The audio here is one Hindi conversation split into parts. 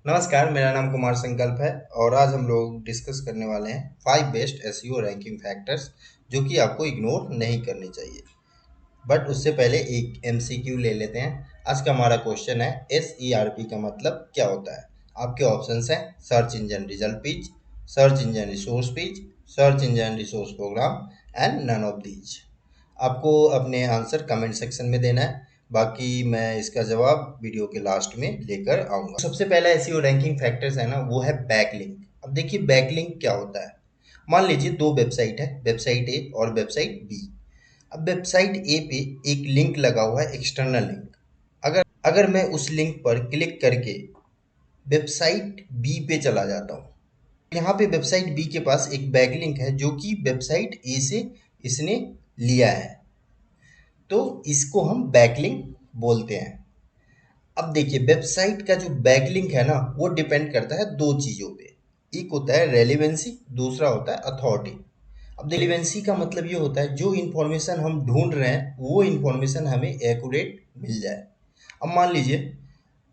नमस्कार, मेरा नाम कुमार संकल्प है और आज हम लोग डिस्कस करने वाले हैं 5 बेस्ट एसईओ रैंकिंग फैक्टर्स जो कि आपको इग्नोर नहीं करने चाहिए। बट उससे पहले एक एमसीक्यू ले लेते हैं। आज का हमारा क्वेश्चन है एसईआरपी का मतलब क्या होता है। आपके ऑप्शंस हैं search engine result page, search engine resource page, search engine resource program and none of these. आपको अपने आंसर कमेंट सेक्शन में देना है, बाकी मैं इसका जवाब वीडियो के लास्ट में लेकर आऊंगा। सबसे पहला एसईओ रैंकिंग फैक्टर्स है ना, वो है बैकलिंक। अब देखिए बैकलिंक क्या होता है। मान लीजिए दो वेबसाइट है, वेबसाइट ए और वेबसाइट बी। अब वेबसाइट ए पे एक लिंक लगा हुआ है, एक्सटर्नल लिंक। अगर मैं उस लिंक पर क्लिक करके वेबसाइट बी पे चला जाता हूँ, यहाँ पे वेबसाइट बी के पास एक बैकलिंक है जो कि वेबसाइट ए से इसने लिया है, तो इसको हम बैकलिंक बोलते हैं। अब देखिए वेबसाइट का जो बैकलिंक है ना, वो डिपेंड करता है दो चीज़ों पे। एक होता है रेलिवेंसी, दूसरा होता है अथॉरिटी। अब रेलिवेंसी का मतलब ये होता है जो इन्फॉर्मेशन हम ढूंढ रहे हैं वो इन्फॉर्मेशन हमें एक्यूरेट मिल जाए। अब मान लीजिए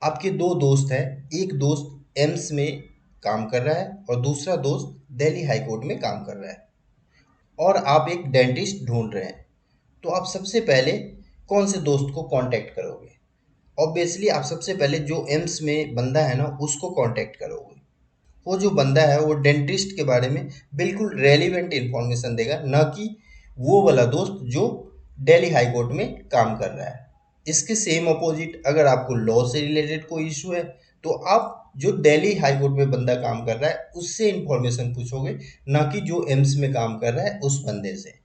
आपके दो दोस्त हैं, एक दोस्त एम्स में काम कर रहा है और दूसरा दोस्त दिल्ली हाई कोर्ट में काम कर रहा है, और आप एक डेंटिस्ट ढूंढ रहे हैं। तो आप सबसे पहले कौन से दोस्त को कांटेक्ट करोगे? ऑब्वियसली आप सबसे पहले जो एम्स में बंदा है ना उसको कांटेक्ट करोगे। वो जो बंदा है वो डेंटिस्ट के बारे में बिल्कुल रेलिवेंट इंफॉर्मेशन देगा, ना कि वो वाला दोस्त जो दिल्ली हाई कोर्ट में काम कर रहा है। इसके सेम अपोजिट, अगर आपको लॉ से रिलेटेड कोई इशू है तो आप जो दिल्ली हाई कोर्ट में बंदा काम कर रहा है उससे इंफॉर्मेशन पूछोगे, ना कि जो एम्स में काम कर रहा है उस बंदे से।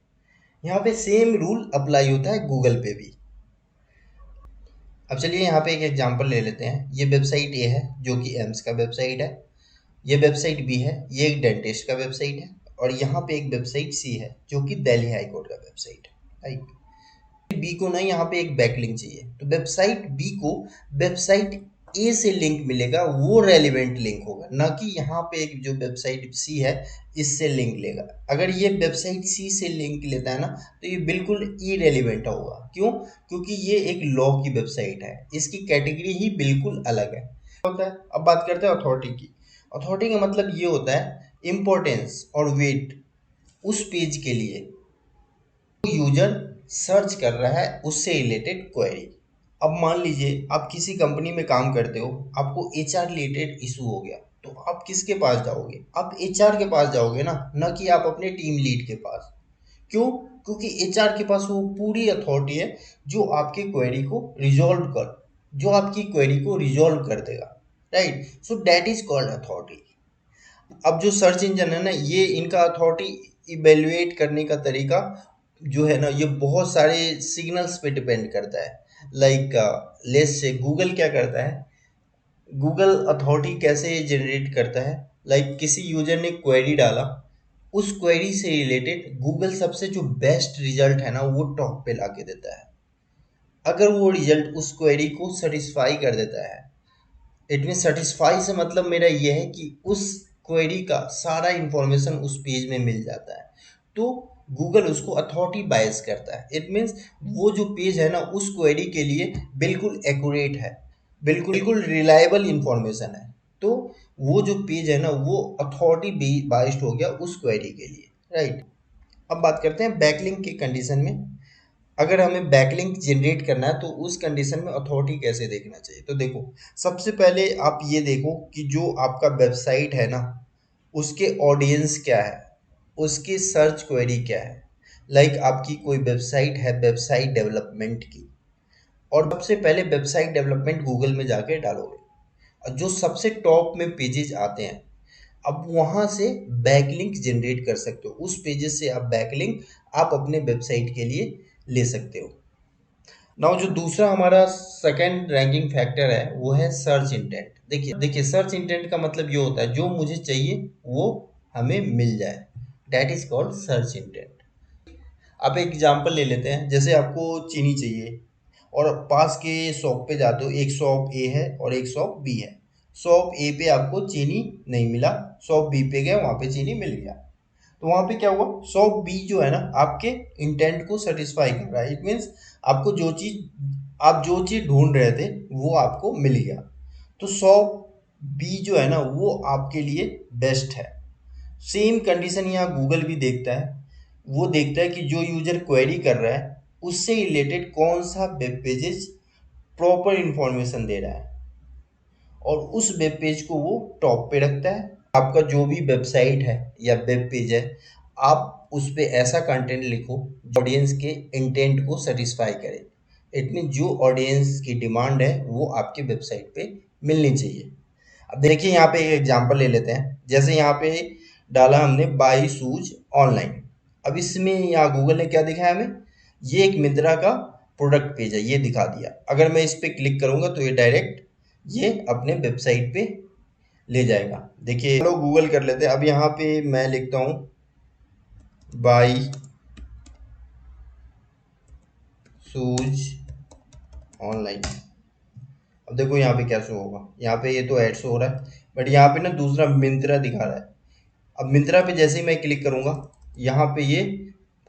यहाँ पे सेम रूल अप्लाई होता है गूगल पे भी। अब चलिए यहाँ पे एक एग्जांपल ले लेते हैं। ये वेबसाइट ए है जो कि एम्स का वेबसाइट है, ये वेबसाइट बी है, ये एक डेंटिस्ट का वेबसाइट है, और यहाँ पे एक वेबसाइट सी है जो कि दिल्ली हाई कोर्ट का वेबसाइट है, राइट। बी को ना यहाँ पे एक बैकलिंक चाहिए, तो वेबसाइट बी को वेबसाइट ए से लिंक मिलेगा, वो रेलिवेंट लिंक होगा, ना कि यहाँ पे एक जो वेबसाइट सी है इससे लिंक लेगा। अगर ये वेबसाइट सी से लिंक लेता है ना तो ये बिल्कुल इरेलीवेंट होगा। क्यों? क्योंकि ये एक लॉ की वेबसाइट है, इसकी कैटेगरी ही बिल्कुल अलग है। होता है। अब बात करते हैं अथॉरिटी की। अथॉरिटी का मतलब ये होता है इम्पोर्टेंस और वेट उस पेज के लिए यूजर सर्च कर रहा है उससे रिलेटेड क्वेरी। अब मान लीजिए आप किसी कंपनी में काम करते हो, आपको एचआर रिलेटेड इशू हो गया, तो आप किसके पास जाओगे? आप एचआर के पास जाओगे ना कि आप अपने टीम लीड के पास। क्यों? क्योंकि एचआर के पास वो पूरी अथॉरिटी है जो आपके क्वेरी को रिजॉल्व कर जो आपकी क्वेरी को रिजॉल्व कर देगा, right. So that is called authority. अब जो सर्च इंजन है ना, ये इनका अथॉरिटी इवेल्युएट करने का तरीका जो है ना, ये बहुत सारे सिग्नल्स पे डिपेंड करता है। लाइक लेट्स से गूगल क्या करता है, गूगल अथॉरिटी कैसे जनरेट करता है। लाइक किसी यूजर ने क्वेरी डाला, उस क्वेरी से रिलेटेड गूगल सबसे जो बेस्ट रिजल्ट है ना वो टॉप पे ला के देता है। अगर वो रिजल्ट उस क्वेरी को सेटिस्फाई कर देता है, इट मीन सेटिस्फाई से मतलब मेरा ये है कि उस क्वेरी का सारा इंफॉर्मेशन उस पेज में मिल जाता है, तो गूगल उसको अथॉरिटी बायस करता है। इट मीन्स वो जो पेज है ना उस क्वेरी के लिए बिल्कुल एक्यूरेट है, बिल्कुल बिल्कुल रिलायबल इंफॉर्मेशन है, तो वो जो पेज है ना वो अथॉरिटी बायस्ड हो गया उस क्वेरी के लिए, राइट। अब बात करते हैं बैकलिंक की कंडीशन में। अगर हमें बैकलिंक जनरेट करना है तो उस कंडीशन में अथॉरिटी कैसे देखना चाहिए, तो देखो सबसे पहले आप ये देखो कि जो आपका वेबसाइट है ना उसके ऑडियंस क्या है, उसकी सर्च क्वेरी क्या है। लाइक आपकी कोई वेबसाइट है वेबसाइट डेवलपमेंट की, और सबसे पहले वेबसाइट डेवलपमेंट गूगल में जाके डालोगे और जो सबसे टॉप में पेजेस आते हैं, अब वहाँ से बैकलिंक जनरेट कर सकते हो। उस पेजेस से आप बैकलिंक आप अपने वेबसाइट के लिए ले सकते हो। नाउ जो दूसरा हमारा सेकंड रैंकिंग फैक्टर है वो है सर्च इंटेंट। देखिए सर्च इंटेंट का मतलब ये होता है जो मुझे चाहिए वो हमें मिल जाए, that is called search intent. आप एक एग्जांपल ले लेते हैं, जैसे आपको चीनी चाहिए और पास के शॉप पे जाते हो, एक शॉप ए है और एक शॉप बी है। शॉप ए पे आपको चीनी नहीं मिला, शॉप बी पे गए वहाँ पे चीनी मिल गया। तो वहाँ पे क्या हुआ, शॉप बी जो है ना आपके इंटेंट को सेटिस्फाई कर रहा है। इट मीन्स आपको जो चीज़ ढूंढ रहे थे वो आपको मिल गया। तो शॉप बी जो है ना वो आपके लिए बेस्ट है। सेम कंडीशन यहाँ गूगल भी देखता है। वो देखता है कि जो यूजर क्वेरी कर रहा है उससे रिलेटेड कौन सा वेब पेजेस प्रॉपर इंफॉर्मेशन दे रहा है, और उस वेब पेज को वो टॉप पे रखता है। आपका जो भी वेबसाइट है या वेब पेज है, आप उस पे ऐसा कंटेंट लिखो जो ऑडियंस के इंटेंट को सेटिस्फाई करे। इट मीन जो ऑडियंस की डिमांड है वो आपके वेबसाइट पे मिलनी चाहिए। अब देखिए यहाँ पे एक एग्जांपल ले लेते हैं। जैसे यहाँ पे डाला हमने बाई शूज ऑनलाइन। अब इसमें यहाँ गूगल ने क्या दिखाया हमें, ये एक मिंत्रा का प्रोडक्ट पेज है, ये दिखा दिया। अगर मैं इस पे क्लिक करूंगा तो ये डायरेक्ट ये अपने वेबसाइट पे ले जाएगा। देखिए लोग गूगल कर लेते हैं। अब यहाँ पे मैं लिखता हूँ बाई शूज ऑनलाइन। अब देखो यहाँ पे क्या शो होगा, यहाँ पे ये तो ऐड शो हो रहा है, बट यहाँ पे ना दूसरा मिंत्रा दिखा रहा है। अब मिंत्रा पे जैसे ही मैं क्लिक करूंगा, यहाँ पे ये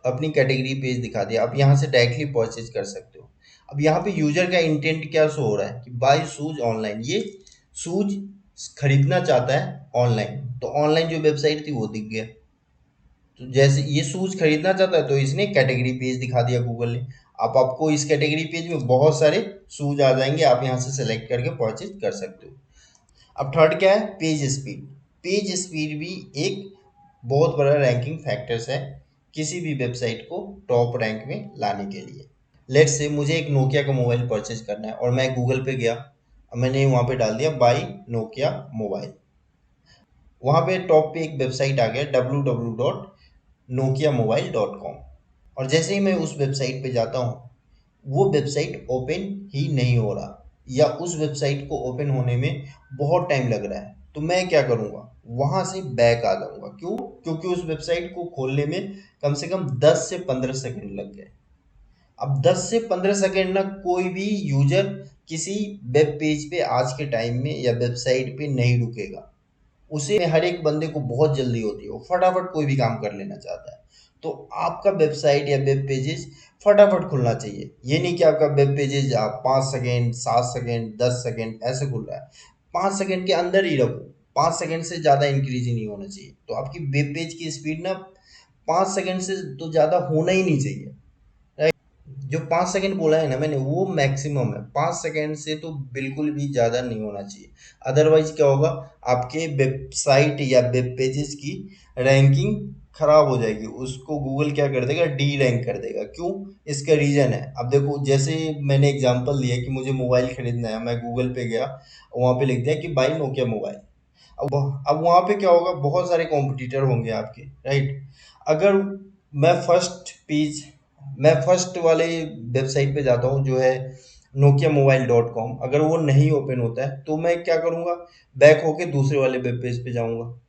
अपनी कैटेगरी पेज दिखा दिया। अब यहाँ से डायरेक्टली परचेज कर सकते हो। अब यहाँ पे यूजर का इंटेंट क्या शो हो रहा है कि बाय शूज ऑनलाइन, ये शूज खरीदना चाहता है ऑनलाइन। तो ऑनलाइन जो वेबसाइट थी वो दिख गया। तो जैसे ये शूज खरीदना चाहता है तो इसने कैटेगरी पेज दिखा दिया गूगल ने। आप आपको इस कैटेगरी पेज में बहुत सारे शूज आ जाएंगे, आप यहाँ से सेलेक्ट करके परचेज कर सकते हो। अब थर्ड क्या है, पेज स्पीड। पेज स्पीड भी एक बहुत बड़ा रैंकिंग फैक्टर्स है किसी भी वेबसाइट को टॉप रैंक में लाने के लिए। लेट्स से मुझे एक नोकिया का मोबाइल परचेज करना है और मैं गूगल पे गया। अब मैंने वहाँ पे डाल दिया बाई नोकिया मोबाइल। वहाँ पे टॉप पे एक वेबसाइट आ गया www.nokiamobile.com। और जैसे ही मैं उस वेबसाइट पे जाता हूँ, वो वेबसाइट ओपन ही नहीं हो रहा, या उस वेबसाइट को ओपन होने में बहुत टाइम लग रहा है। तो मैं क्या करूँगा, वहाँ से बैक आ जाऊँगा। क्यों? क्योंकि उस वेबसाइट को खोलने में कम से कम 10 से 15 सेकंड लग गए। अब 10 से 15 सेकंड ना कोई भी यूजर किसी वेब पेज पे आज के टाइम में या वेबसाइट पे नहीं रुकेगा। उसे हर एक बंदे को बहुत जल्दी होती है, वो फटाफट कोई भी काम कर लेना चाहता है। तो आपका वेबसाइट या वेब पेजेस फटाफट खुलना चाहिए। ये नहीं कि आपका वेब पेजेस आप 5 सेकेंड 7 सेकेंड 10 सेकेंड ऐसे खुल रहा है। 5 सेकेंड के अंदर ही रखो, 5 सेकेंड से ज़्यादा इंक्रीज ही नहीं होना चाहिए। तो आपकी वेब पेज की स्पीड ना 5 सेकेंड से तो ज़्यादा होना ही नहीं चाहिए। जो 5 सेकंड बोला है ना मैंने, वो मैक्सिमम है। 5 सेकंड से तो बिल्कुल भी ज़्यादा नहीं होना चाहिए। अदरवाइज क्या होगा, आपके वेबसाइट या वेब पेजेस की रैंकिंग खराब हो जाएगी। उसको गूगल क्या कर देगा, डी रैंक कर देगा। क्यों? इसका रीज़न है। अब देखो जैसे मैंने एग्जांपल दिया कि मुझे मोबाइल खरीदना है, मैं गूगल पे गया, वहाँ पे लिख दिया कि बाई नोकिया मोबाइल। अब वहाँ पे क्या होगा, बहुत सारे कॉम्पिटिटर होंगे आपके, राइट। अगर मैं मैं फर्स्ट वाले वेबसाइट पे जाता हूँ जो है nokiamobile.com, अगर वो नहीं ओपन होता है तो मैं क्या करूँगा, बैक होके दूसरे वाले वेब पेज पे जाऊँगा।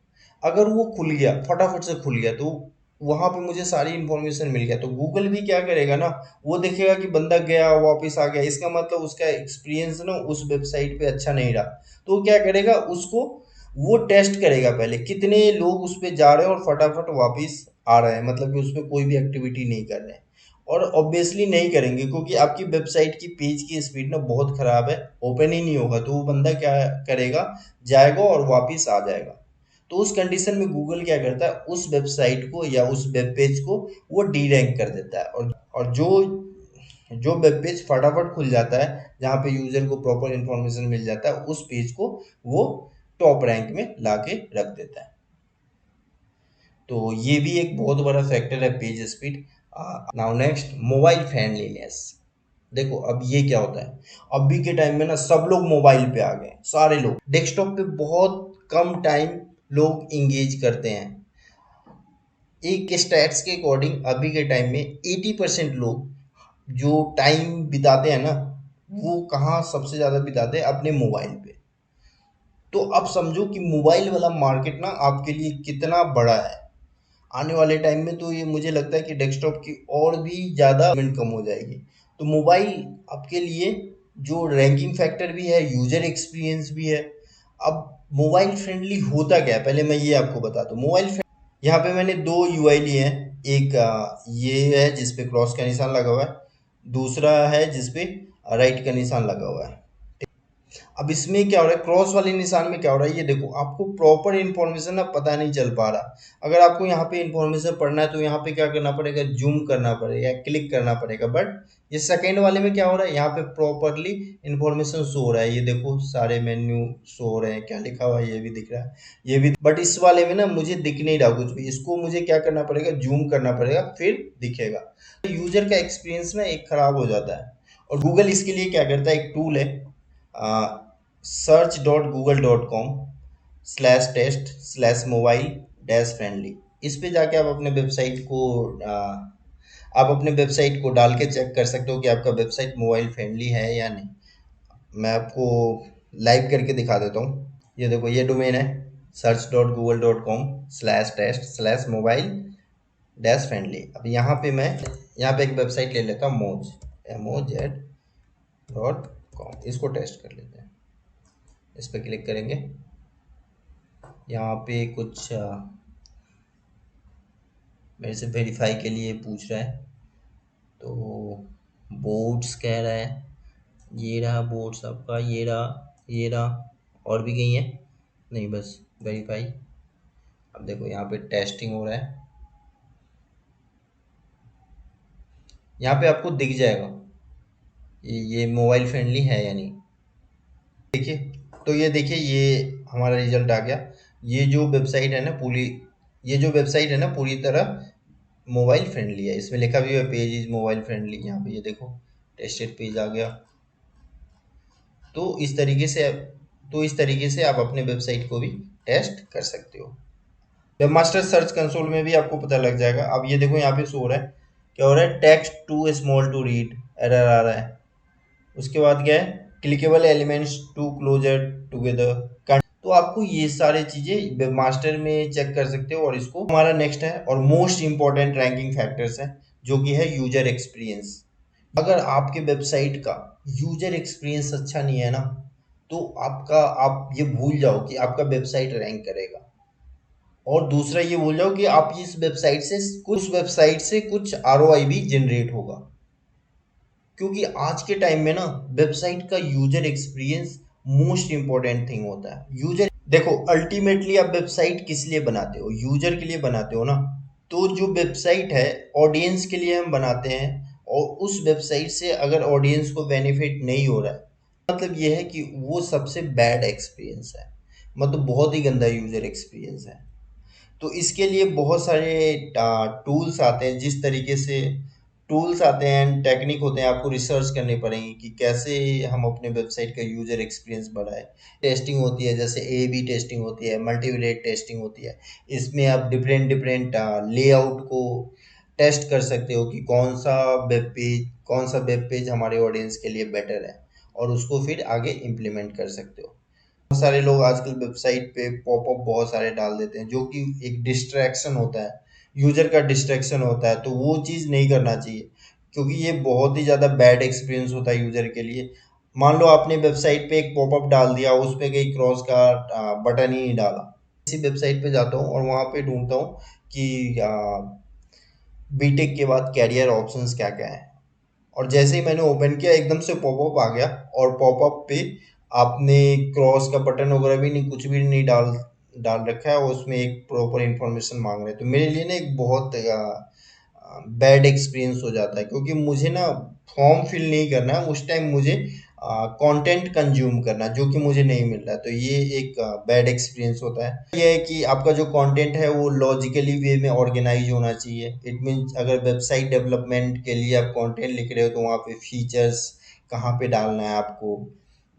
अगर वो खुल गया, फटाफट से खुल गया, तो वहाँ पे मुझे सारी इन्फॉर्मेशन मिल गया। तो गूगल भी क्या करेगा ना, वो देखेगा कि बंदा गया वापस आ गया, इसका मतलब उसका एक्सपीरियंस ना उस वेबसाइट पे अच्छा नहीं रहा। तो वो क्या करेगा, उसको वो टेस्ट करेगा पहले कितने लोग उस पे जा रहे हैं और फटाफट वापस आ रहे हैं, मतलब कि उस पे कोई भी एक्टिविटी नहीं कर रहे हैं। और ऑब्वियसली नहीं करेंगे क्योंकि आपकी वेबसाइट की पेज की स्पीड ना बहुत खराब है, ओपन ही नहीं होगा। तो वो बंदा क्या करेगा, जाएगा और वापस आ जाएगा। तो उस कंडीशन में गूगल क्या करता है, उस वेबसाइट को या उस वेब पेज को वो डी रैंक कर देता है। और जो जो वेब पेज फटाफट खुल जाता है, जहाँ पे यूजर को प्रॉपर इंफॉर्मेशन मिल जाता है, उस पेज को वो टॉप रैंक में लाके रख देता है। तो ये भी एक बहुत बड़ा फैक्टर है, page speed. Now next, mobile friendliness. देखो अब ये क्या होता है, अभी के टाइम में ना सब लोग मोबाइल पे आ गए, सारे लोग डेस्कटॉप पे बहुत कम टाइम लोग इंगेज करते हैं। एक स्टैट्स के अकॉर्डिंग अभी के टाइम में 80% लोग जो टाइम बिताते हैं ना, वो कहाँ सबसे ज़्यादा बिताते हैं, अपने मोबाइल पे। तो अब समझो कि मोबाइल वाला मार्केट ना आपके लिए कितना बड़ा है। आने वाले टाइम में तो ये मुझे लगता है कि डेस्कटॉप की और भी ज़्यादा पेमेंट कम हो जाएगी। तो मोबाइल आपके लिए जो रैंकिंग फैक्टर भी है, यूजर एक्सपीरियंस भी है। अब मोबाइल फ्रेंडली होता क्या है, पहले मैं ये आपको बता दूं। यहाँ पे मैंने दो यूआई लिए हैं। एक ये है जिसपे क्रॉस का निशान लगा हुआ है, दूसरा है जिसपे राइट का निशान लगा हुआ है। अब इसमें क्या हो रहा है, क्रॉस वाले निशान में क्या हो रहा है, ये देखो आपको प्रॉपर इन्फॉर्मेशन ना पता नहीं चल पा रहा। अगर आपको यहाँ पे इन्फॉर्मेशन पढ़ना है तो यहाँ पे क्या करना पड़ेगा, जूम करना पड़ेगा, क्लिक करना पड़ेगा। बट ये सेकेंड वाले में क्या हो रहा है, यहाँ पे प्रॉपरली इन्फॉर्मेशन शो हो रहा है। ये देखो सारे मेन्यू शो हो रहे हैं, क्या लिखा हुआ है ये भी दिख रहा है, ये भी। बट इस वाले में ना मुझे दिख नहीं रहा कुछ भी, इसको मुझे क्या करना पड़ेगा, जूम करना पड़ेगा, फिर दिखेगा। यूजर का एक्सपीरियंस ना एक खराब हो जाता है। और गूगल इसके लिए क्या करता है, एक टूल है search.google.com/test/mobile-friendly। इस पे जाके आप अपने वेबसाइट को डाल के चेक कर सकते हो कि आपका वेबसाइट मोबाइल फ्रेंडली है या नहीं। मैं आपको लाइव करके दिखा देता हूँ। ये देखो ये डोमेन है search.google.com/test/mobile-friendly। अब यहाँ पे एक वेबसाइट ले लेता हूँ, moz.com। इसको टेस्ट कर लेते हैं। इस पर क्लिक करेंगे, यहाँ पे कुछ मेरे से वेरीफाई के लिए पूछ रहा है। तो बोर्ड्स कह रहा है, ये रहा बोर्ड्स आपका, ये रहा, और भी कहीं है नहीं, बस वेरीफाई। अब देखो यहाँ पे टेस्टिंग हो रहा है, यहाँ पे आपको दिख जाएगा ये मोबाइल फ्रेंडली है या नहीं। देखिए, तो ये देखिए ये हमारा रिजल्ट आ गया। ये जो वेबसाइट है ना पूरी तरह मोबाइल फ्रेंडली है। इसमें लिखा भी है पेज इज मोबाइल फ्रेंडली। यहाँ पे ये देखो टेस्टेड पेज आ गया। तो इस तरीके से आप अपने वेबसाइट को भी टेस्ट कर सकते हो। वेब मास्टर सर्च कंसोल में भी आपको पता लग जाएगा। अब ये देखो यहाँ पे शो हो रहा है, क्या हो रहा है, text too small to read, error आ रहा है। उसके बाद क्या है, clickable elements too closer together. तो आपको ये सारे चीजें वेब मास्टर में चेक कर सकते हो। और इसको हमारा नेक्स्ट है और मोस्ट इंपॉर्टेंट रैंकिंग फैक्टर्स है, जो कि है यूजर एक्सपीरियंस। अगर आपके वेबसाइट का यूजर एक्सपीरियंस अच्छा नहीं है ना, तो आप ये भूल जाओ कि आपका वेबसाइट रैंक करेगा। और दूसरा ये भूल जाओ कि आप इस वेबसाइट से कुछ आरओआई भी जनरेट होगा। क्योंकि आज के टाइम में ना वेबसाइट का user experience most important thing होता है। यूजर देखो, अल्टीमेटली आप वेबसाइट किस लिए बनाते हो, यूजर के लिए बनाते हो ना। तो जो वेबसाइट है ऑडियंस के लिए हम बनाते हैं, और उस वेबसाइट से अगर ऑडियंस को बेनिफिट नहीं हो रहा है, मतलब ये है कि वो सबसे बैड एक्सपीरियंस है, मतलब बहुत ही गंदा यूजर एक्सपीरियंस है। तो इसके लिए बहुत सारे टूल्स आते हैं, जिस तरीके से टूल्स आते हैं, टेक्निक होते हैं, आपको रिसर्च करनी पड़ेगी कि कैसे हम अपने वेबसाइट का यूजर एक्सपीरियंस बढ़ाएं। टेस्टिंग होती है, जैसे ए बी टेस्टिंग होती है, मल्टीवेरिएट टेस्टिंग होती है। इसमें आप डिफरेंट डिफरेंट लेआउट को टेस्ट कर सकते हो कि कौन सा वेब पेज हमारे ऑडियंस के लिए बेटर है, और उसको फिर आगे इम्प्लीमेंट कर सकते हो। बहुत सारे लोग आजकल वेबसाइट पे पॉपअप बहुत सारे डाल देते हैं, जो कि एक डिस्ट्रैक्शन होता है, यूजर का डिस्ट्रैक्शन होता है। तो वो चीज़ नहीं करना चाहिए, क्योंकि ये बहुत ही ज़्यादा बैड एक्सपीरियंस होता है यूजर के लिए। मान लो आपने वेबसाइट पे एक पॉपअप डाल दिया, उस पे कहीं क्रॉस का बटन ही नहीं डाला। इसी वेबसाइट पे जाता हूँ और वहाँ पे ढूंढता हूँ कि बीटेक के बाद कैरियर ऑप्शंस क्या क्या है। और जैसे ही मैंने ओपन किया, एकदम से पॉपअप आ गया, और पॉपअप पे आपने क्रॉस का बटन वगैरह भी नहीं, कुछ भी नहीं डाल डाल रखा है, और उसमें एक प्रॉपर इंफॉर्मेशन मांग रहे हैं। तो मेरे लिए ना एक बहुत बैड एक्सपीरियंस हो जाता है, क्योंकि मुझे ना फॉर्म फिल नहीं करना है उस टाइम, मुझे कंटेंट कंज्यूम करना है, जो कि मुझे नहीं मिल रहा है। तो ये एक बैड एक्सपीरियंस होता है। ये है कि आपका जो कंटेंट है वो लॉजिकली वे में ऑर्गेनाइज होना चाहिए। इट मीन्स अगर वेबसाइट डेवलपमेंट के लिए आप कंटेंट लिख रहे हो, तो वहाँ पे फीचर्स कहाँ पे डालना है आपको,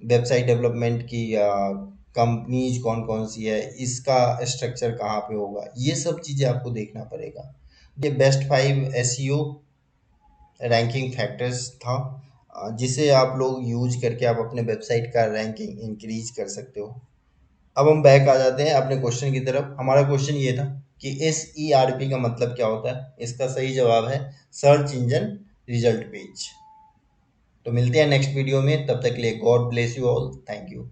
वेबसाइट डेवलपमेंट की कंपनीज कौन कौन सी है, इसका स्ट्रक्चर कहाँ पे होगा, ये सब चीज़ें आपको देखना पड़ेगा। ये बेस्ट 5 एसईओ रैंकिंग फैक्टर्स था, जिसे आप लोग यूज करके आप अपने वेबसाइट का रैंकिंग इंक्रीज कर सकते हो। अब हम बैक आ जाते हैं अपने क्वेश्चन की तरफ। हमारा क्वेश्चन ये था कि SERP का मतलब क्या होता है। इसका सही जवाब है सर्च इंजन रिजल्ट पेज। तो मिलते हैं नेक्स्ट वीडियो में, तब तक के लिए God bless you all, thank you.